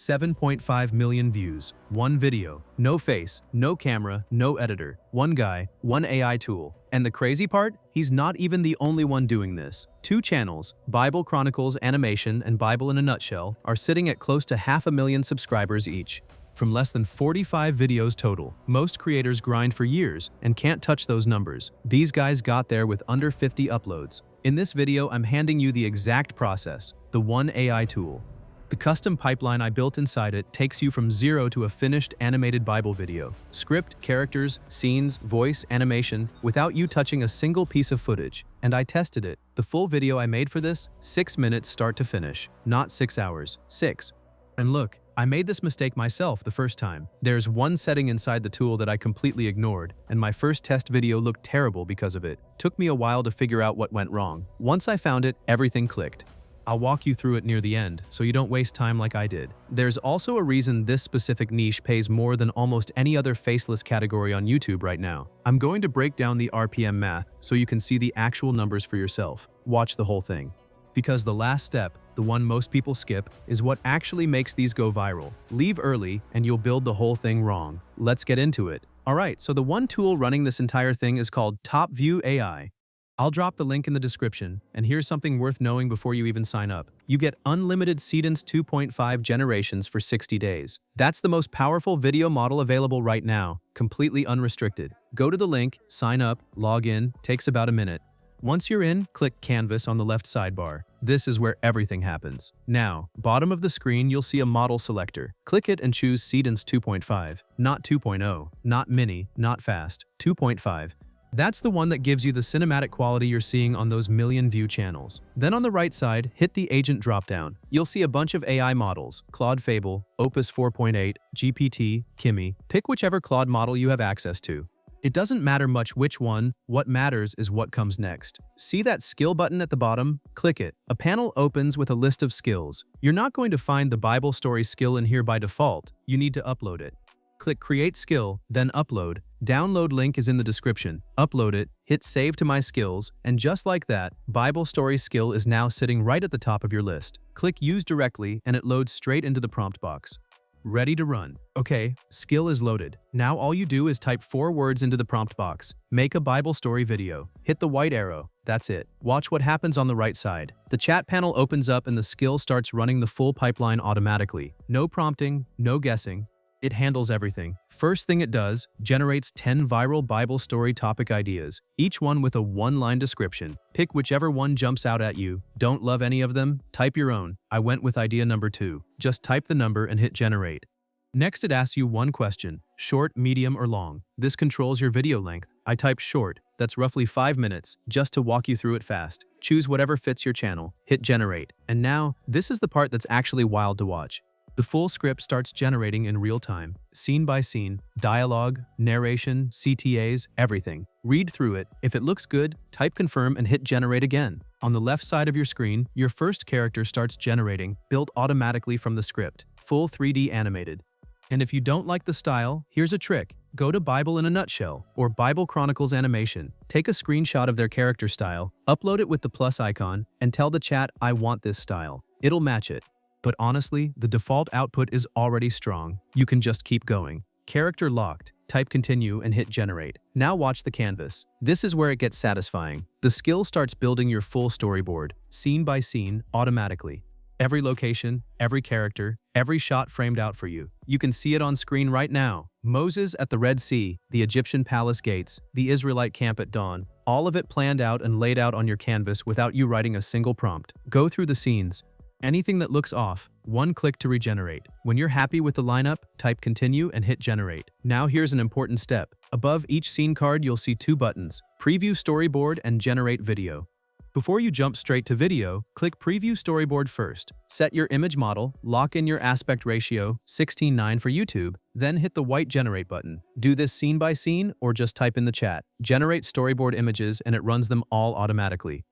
7.5 million views. One video. No face, no camera, no editor. One guy, one AI tool. And the crazy part? He's not even the only one doing this. Two channels, Bible Chronicles Animation and Bible in a Nutshell, are sitting at close to 500,000 subscribers each. From less than 45 videos total. Most creators grind for years and can't touch those numbers. These guys got there with under 50 uploads. In this video, I'm handing you the exact process, the one AI tool. The custom pipeline I built inside it takes you from zero to a finished animated Bible video. Script, characters, scenes, voice, animation, without you touching a single piece of footage. And I tested it. The full video I made for this, 6 minutes start to finish. Not 6 hours, 6. And look, I made this mistake myself the first time. There's one setting inside the tool that I completely ignored, and my first test video looked terrible because of it. Took me a while to figure out what went wrong. Once I found it, everything clicked. I'll walk you through it near the end, so you don't waste time like I did. There's also a reason this specific niche pays more than almost any other faceless category on YouTube right now. I'm going to break down the RPM math so you can see the actual numbers for yourself. Watch the whole thing. Because the last step, the one most people skip, is what actually makes these go viral. Leave early and you'll build the whole thing wrong. Let's get into it. Alright, so the one tool running this entire thing is called Topview AI. I'll drop the link in the description, and here's something worth knowing before you even sign up. You get unlimited Seedance 2.5 generations for 60 days. That's the most powerful video model available right now, completely unrestricted. Go to the link, sign up, log in, takes about a minute. Once you're in, click Canvas on the left sidebar. This is where everything happens. Now, bottom of the screen you'll see a model selector. Click it and choose Seedance 2.5. Not 2.0, not mini, not fast, 2.5. That's the one that gives you the cinematic quality you're seeing on those million-view channels. Then on the right side, hit the Agent dropdown. You'll see a bunch of AI models, Claude Fable, Opus 4.8, GPT, Kimi. Pick whichever Claude model you have access to. It doesn't matter much which one, what matters is what comes next. See that skill button at the bottom? Click it. A panel opens with a list of skills. You're not going to find the Bible story skill in here by default. You need to upload it. Click Create Skill, then Upload. Download link is in the description. Upload it, hit Save to My Skills, and just like that, Bible story skill is now sitting right at the top of your list. Click Use Directly and it loads straight into the prompt box. Ready to run. Okay, skill is loaded. Now all you do is type 4 words into the prompt box. Make a Bible story video. Hit the white arrow. That's it. Watch what happens on the right side. The chat panel opens up and the skill starts running the full pipeline automatically. No prompting, no guessing. It handles everything. First thing it does, generates 10 viral Bible story topic ideas, each one with a one-line description. Pick whichever one jumps out at you. Don't love any of them? Type your own. I went with idea number 2. Just type the number and hit generate. Next it asks you one question, short, medium, or long. This controls your video length. I typed short, that's roughly 5 minutes, just to walk you through it fast. Choose whatever fits your channel. Hit generate. And now, this is the part that's actually wild to watch. The full script starts generating in real time, scene by scene, dialogue, narration, CTAs, everything. Read through it. If it looks good, type confirm and hit generate again. On the left side of your screen, your first character starts generating, built automatically from the script, full 3D animated. And if you don't like the style, here's a trick. Go to Bible in a Nutshell or Bible Chronicles Animation. Take a screenshot of their character style, upload it with the plus icon, and tell the chat, I want this style. It'll match it. But honestly, the default output is already strong. You can just keep going. Character locked. Type continue and hit generate. Now watch the canvas. This is where it gets satisfying. The skill starts building your full storyboard, scene by scene, automatically. Every location, every character, every shot framed out for you. You can see it on screen right now. Moses at the Red Sea, the Egyptian palace gates, the Israelite camp at dawn. All of it planned out and laid out on your canvas without you writing a single prompt. Go through the scenes. Anything that looks off, one click to regenerate. When you're happy with the lineup, type continue and hit generate. Now here's an important step. Above each scene card you'll see 2 buttons, preview storyboard and generate video. Before you jump straight to video, click preview storyboard first. Set your image model, lock in your aspect ratio, 16:9 for YouTube, then hit the white generate button. Do this scene by scene or just type in the chat. Generate storyboard images and it runs them all automatically.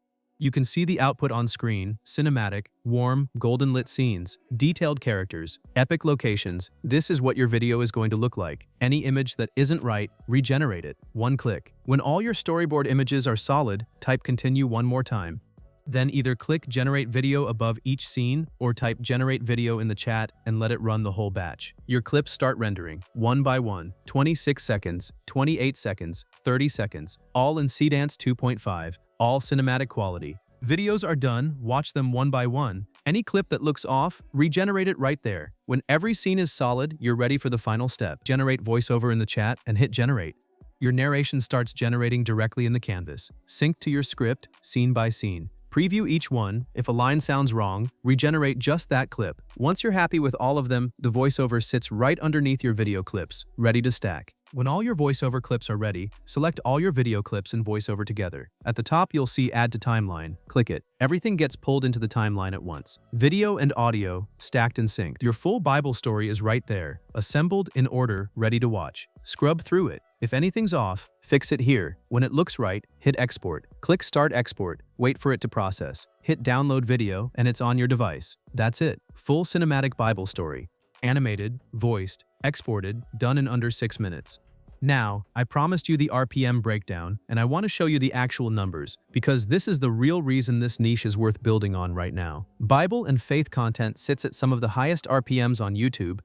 You can see the output on screen, cinematic, warm, golden lit scenes, detailed characters, epic locations. This is what your video is going to look like. Any image that isn't right, regenerate it. One click. When all your storyboard images are solid, type continue one more time. Then either click Generate Video above each scene or type Generate Video in the chat and let it run the whole batch. Your clips start rendering, one by one, 26 seconds, 28 seconds, 30 seconds, all in Seedance 2.5, all cinematic quality. Videos are done, watch them one by one. Any clip that looks off, regenerate it right there. When every scene is solid, you're ready for the final step. Generate voiceover in the chat and hit generate. Your narration starts generating directly in the canvas. Sync to your script, scene by scene. Preview each one. If a line sounds wrong, regenerate just that clip. Once you're happy with all of them, the voiceover sits right underneath your video clips, ready to stack. When all your voiceover clips are ready, select all your video clips and voiceover together. At the top, you'll see Add to Timeline. Click it. Everything gets pulled into the timeline at once. Video and audio, stacked and synced. Your full Bible story is right there, assembled in order, ready to watch. Scrub through it. If anything's off, fix it here. When it looks right, hit Export. Click Start Export. Wait for it to process. Hit Download Video, and it's on your device. That's it. Full cinematic Bible story. Animated, voiced, exported, done in under 6 minutes. Now, I promised you the RPM breakdown, and I want to show you the actual numbers, because this is the real reason this niche is worth building on right now. Bible and faith content sits at some of the highest RPMs on YouTube.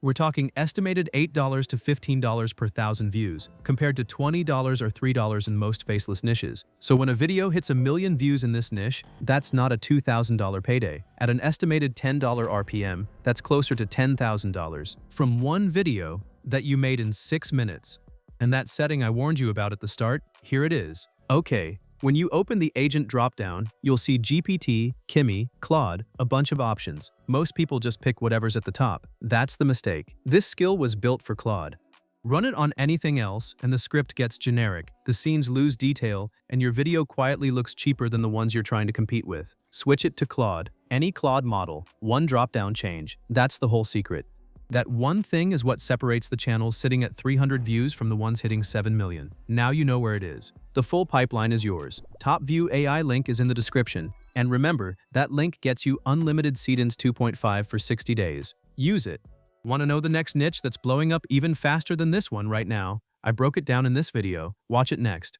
We're talking estimated $8 to $15 per thousand views, compared to $20 or $3 in most faceless niches. So when a video hits 1 million views in this niche, that's not a $2,000 payday. At an estimated $10 RPM, that's closer to $10,000 from one video that you made in 6 minutes. And that setting I warned you about at the start, here it is. Okay. When you open the agent dropdown, you'll see GPT, Kimi, Claude, a bunch of options. Most people just pick whatever's at the top. That's the mistake. This skill was built for Claude. Run it on anything else, and the script gets generic, the scenes lose detail, and your video quietly looks cheaper than the ones you're trying to compete with. Switch it to Claude. Any Claude model, one dropdown change. That's the whole secret. That one thing is what separates the channels sitting at 300 views from the ones hitting 7 million. Now you know where it is. The full pipeline is yours. Topview AI link is in the description. And remember, that link gets you unlimited Seedance 2.5 for 60 days. Use it. Want to know the next niche that's blowing up even faster than this one right now? I broke it down in this video. Watch it next.